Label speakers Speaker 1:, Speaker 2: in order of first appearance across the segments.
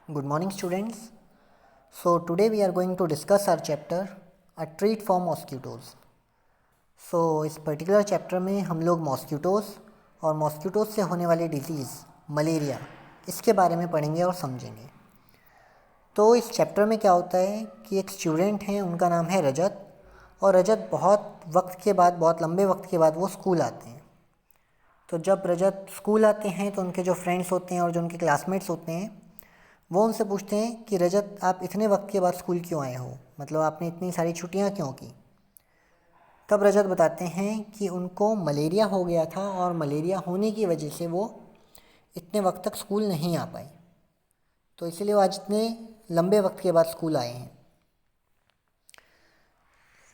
Speaker 1: Good morning, students. So, today we are going to discuss our chapter A Treat for Mosquitoes. So, इस particular chapter में हम लोग mosquitoes और mosquitoes से होने वाली डिजीज़ मलेरिया इसके बारे में पढ़ेंगे और समझेंगे। तो इस चैप्टर में क्या होता है कि एक स्टूडेंट हैं, उनका नाम है रजत, और रजत बहुत लंबे वक्त के बाद वो स्कूल आते हैं। तो जब रजत स्कूल आते हैं तो उनके जो फ्रेंड्स होते हैं और जो उनके क्लासमेट्स होते हैं वो उनसे पूछते हैं कि रजत, आप इतने वक्त के बाद स्कूल क्यों आए हो, मतलब आपने इतनी सारी छुट्टियां क्यों की। तब रजत बताते हैं कि उनको मलेरिया हो गया था और मलेरिया होने की वजह से वो इतने वक्त तक स्कूल नहीं आ पाए, तो इसलिए वो आज इतने लंबे वक्त के बाद स्कूल आए हैं।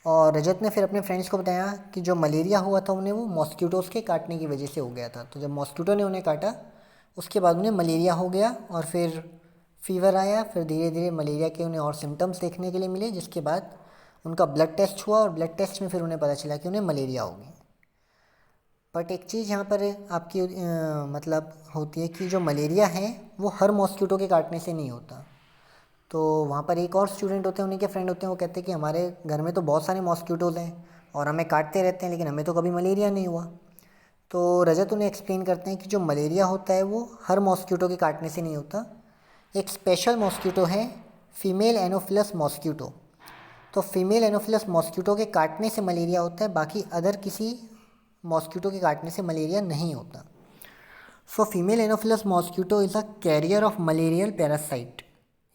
Speaker 1: और रजत ने फिर अपने फ्रेंड्स को बताया कि जो मलेरिया हुआ था उन्हें वो मॉस्किटोज़ के काटने की वजह से हो गया था। तो जब मॉस्किटो ने उन्हें काटा उसके बाद उन्हें मलेरिया हो गया और फिर फीवर आया। फिर धीरे धीरे मलेरिया के उन्हें और सिम्टम्स देखने के लिए मिले, जिसके बाद उनका ब्लड टेस्ट हुआ और ब्लड टेस्ट में फिर उन्हें पता चला कि उन्हें मलेरिया हो गई। बट एक चीज़ यहाँ पर आपकी मतलब होती है कि जो मलेरिया है वो हर मॉस्किटो के काटने से नहीं होता। तो वहाँ पर एक और स्टूडेंट होते हैं, उन्हीं के फ्रेंड होते हैं, वो कहते हैं कि हमारे घर में तो बहुत सारे मॉस्किटोज़ हैं और हमें काटते रहते हैं, लेकिन हमें तो कभी मलेरिया नहीं हुआ। तो रजत उन्हें एक्सप्लेन करते हैं कि जो मलेरिया होता है वो हर मॉस्किटो के काटने से नहीं होता। एक स्पेशल मॉस्किटो है फीमेल एनोफिलस मॉस्किटो। तो फीमेल एनोफिलस मॉस्किटो के काटने से मलेरिया होता है, बाकी अदर किसी मॉस्किटो के काटने से मलेरिया नहीं होता। So female anopheles mosquito is a carrier of malarial parasite.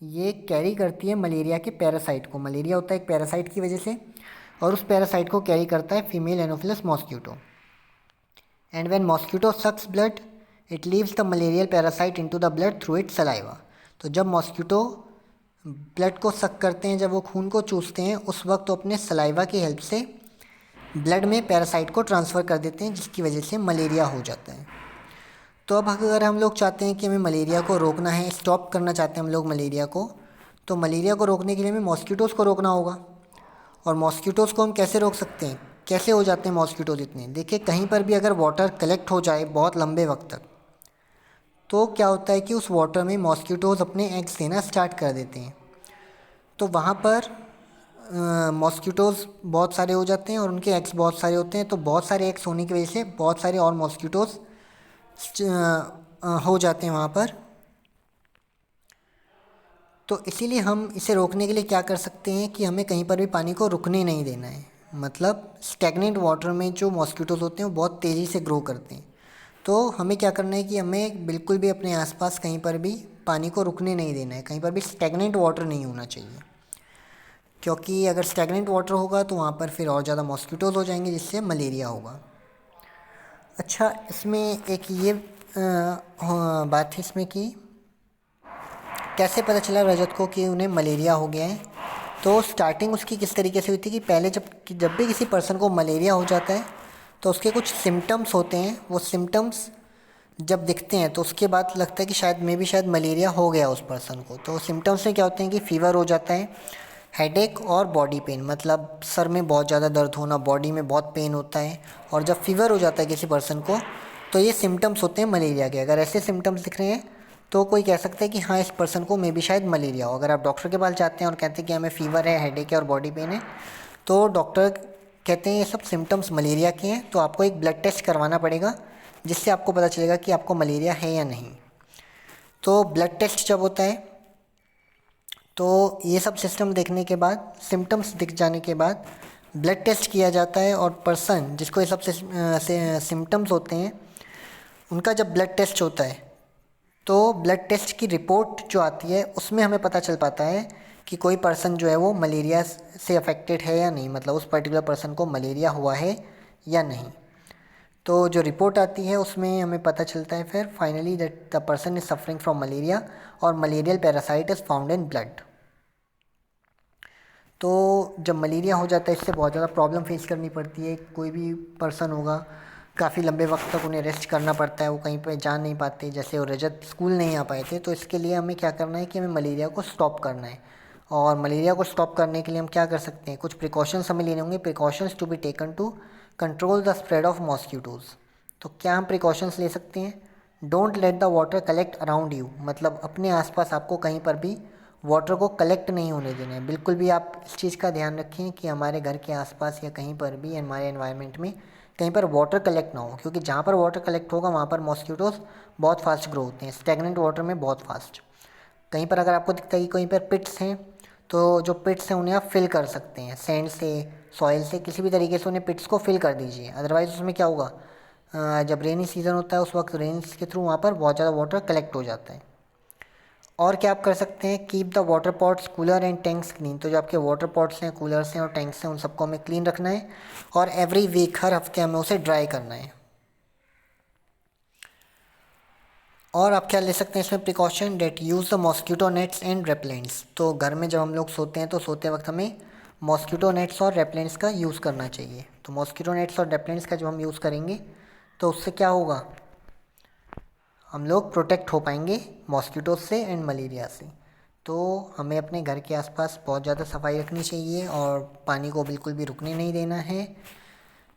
Speaker 1: ये कैरी करती है मलेरिया के पैरासाइट को। मलेरिया होता है एक पैरासाइट की वजह से, और उस पैरासाइट को कैरी करता है female anopheles mosquito. And when mosquito sucks blood it leaves the malarial parasite into the blood through its saliva. तो जब मॉस्किटो ब्लड को सक करते हैं, जब वो खून को चूसते हैं, उस वक्त तो अपने सलाइवा की हेल्प से ब्लड में पैरासाइट को ट्रांसफ़र कर देते हैं, जिसकी वजह से मलेरिया हो जाता है। तो अब अगर हम लोग चाहते हैं कि हमें मलेरिया को रोकना है, स्टॉप करना चाहते हैं हम लोग मलेरिया को, तो मलेरिया को रोकने के लिए हमें मॉस्किटोज़ को रोकना होगा। और मॉस्किटोज़ को हम कैसे रोक सकते हैं, कैसे हो जाते हैं मॉस्किटोज़ इतने। देखिए, कहीं पर भी अगर वाटर कलेक्ट हो जाए बहुत लंबे वक्त तक, तो क्या होता है कि उस वाटर में मॉस्किटोज़ अपने एग्स देना स्टार्ट कर देते हैं। तो वहाँ पर मॉस्किटोज़ बहुत सारे हो जाते हैं और उनके एग्स बहुत सारे होते हैं। तो बहुत सारे एग्स होने की वजह से बहुत सारे और मॉस्किटोज़ हो जाते हैं वहाँ पर। तो इसीलिए हम इसे रोकने के लिए क्या कर सकते हैं कि हमें कहीं पर भी पानी को रुकने नहीं देना है। मतलब स्टैग्नेंट वाटर में जो मॉस्किटोज़ होते हैं वो बहुत तेज़ी से ग्रो करते हैं। तो हमें क्या करना है कि हमें बिल्कुल भी अपने आसपास कहीं पर भी पानी को रुकने नहीं देना है, कहीं पर भी स्टैग्नेंट वाटर नहीं होना चाहिए, क्योंकि अगर स्टैग्नेंट वाटर होगा तो वहाँ पर फिर और ज़्यादा मॉस्किटोज़ हो जाएंगे, जिससे मलेरिया होगा। अच्छा, इसमें एक ये बात है इसमें कि कैसे पता चला रजत को कि उन्हें मलेरिया हो गया है। तो स्टार्टिंग उसकी किस तरीके से हुई थी कि पहले जब भी किसी पर्सन को मलेरिया हो जाता है तो उसके कुछ सिम्टम्स होते हैं। वो सिम्टम्स जब दिखते हैं तो उसके बाद लगता है कि शायद मलेरिया हो गया उस पर्सन को। तो सिम्टम्स में क्या होते हैं कि फ़ीवर हो जाता है, हेडेक और बॉडी पेन, मतलब सर में बहुत ज़्यादा दर्द होना, बॉडी में बहुत पेन होता है। और जब फीवर हो जाता है किसी पर्सन को तो ये सिम्टम्स होते हैं मलेरिया के। अगर ऐसे सिम्टम्स दिख रहे हैं तो कोई कह सकता है कि हाँ, इस पर्सन को मे बी शायद मलेरिया हो। अगर आप डॉक्टर के पास जाते हैं और कहते हैं कि हमें फ़ीवर है, हेडेक है और बॉडी पेन है, तो डॉक्टर कहते हैं ये सब सिम्टम्स मलेरिया के हैं, तो आपको एक ब्लड टेस्ट करवाना पड़ेगा, जिससे आपको पता चलेगा कि आपको मलेरिया है या नहीं। तो ब्लड टेस्ट जब होता है तो ये सब सिस्टम देखने के बाद, सिम्टम्स दिख जाने के बाद ब्लड टेस्ट किया जाता है, और पर्सन जिसको ये सब सिम्टम्स होते हैं उनका जब ब्लड टेस्ट होता है तो ब्लड टेस्ट की रिपोर्ट जो आती है उसमें हमें पता चल पाता है कि कोई पर्सन जो है वो मलेरिया से अफेक्टेड है या नहीं, मतलब उस पर्टिकुलर पर्सन को मलेरिया हुआ है या नहीं। तो जो रिपोर्ट आती है उसमें हमें पता चलता है फिर finally that the person is suffering from malaria और malarial parasite is found in blood. तो जब मलेरिया हो जाता है इससे बहुत ज़्यादा प्रॉब्लम फेस करनी पड़ती है। कोई भी पर्सन होगा, काफ़ी लंबे वक्त तक उन्हें रेस्ट करना पड़ता है, वो कहीं पे जा नहीं पाते। जैसे वो रजत स्कूल नहीं आ पाए थे, तो इसके लिए हमें क्या करना है कि हमें मलेरिया को स्टॉप करना है। और मलेरिया को स्टॉप करने के लिए हम क्या कर सकते हैं, कुछ प्रिकॉशंस हमें लेने होंगे। Precautions to be taken to control the spread of mosquitoes. तो क्या हम प्रिकॉशंस ले सकते हैं? Don't let the water collect around you, मतलब अपने आसपास आपको कहीं पर भी वाटर को कलेक्ट नहीं होने देना है। बिल्कुल भी आप इस चीज़ का ध्यान रखें कि हमारे घर के आसपास या कहीं पर भी हमारे एनवायरनमेंट में कहीं पर वाटर कलेक्ट ना हो, क्योंकि जहाँ पर वाटर कलेक्ट होगा वहाँ पर मॉस्किटोज़ बहुत फास्ट ग्रो होते हैं, स्टैगनेंट वाटर में बहुत फास्ट। कहीं पर अगर आपको दिखता है कि कहीं पर पिट्स हैं, तो जो पिट्स हैं उन्हें आप फिल कर सकते हैं सैंड से, सॉइल से, किसी भी तरीके से उन्हें पिट्स को फिल कर दीजिए। अदरवाइज़ उसमें क्या होगा, जब रेनी सीज़न होता है उस वक्त रेन्स के थ्रू वहाँ पर बहुत ज़्यादा वाटर कलेक्ट हो जाता है। और क्या आप कर सकते हैं, keep the water pots cooler and tanks clean. तो जो आपके वाटर पॉट्स हैं, कूलर्स हैं और टैंक्स हैं, उन सबको हमें क्लीन रखना है और एवरी वीक, हर हफ्ते हमें उसे ड्राई करना है। और आप क्या ले सकते हैं इसमें precaution, that use the mosquito nets and repellents. तो घर में जब हम लोग सोते हैं तो सोते वक्त हमें मॉस्किटो नेट्स और रेपलेंट्स का यूज़ करना चाहिए। तो मॉस्किटो नेट्स और रेपलेंट्स का जब हम यूज़ करेंगे तो उससे क्या होगा, हम लोग प्रोटेक्ट हो पाएंगे मॉस्किटो से एंड मलेरिया से। तो हमें अपने घर के आसपास बहुत ज़्यादा सफाई रखनी चाहिए और पानी को बिल्कुल भी रुकने नहीं देना है।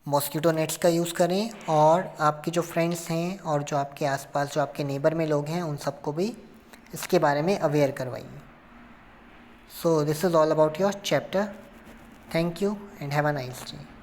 Speaker 1: मॉस्किटो नेट्स का यूज़ करें और आपके जो फ्रेंड्स हैं और जो आपके आसपास जो आपके नेबर में लोग हैं उन सबको भी इसके बारे में अवेयर करवाइए। So this is all about your chapter. Thank you and have a nice day.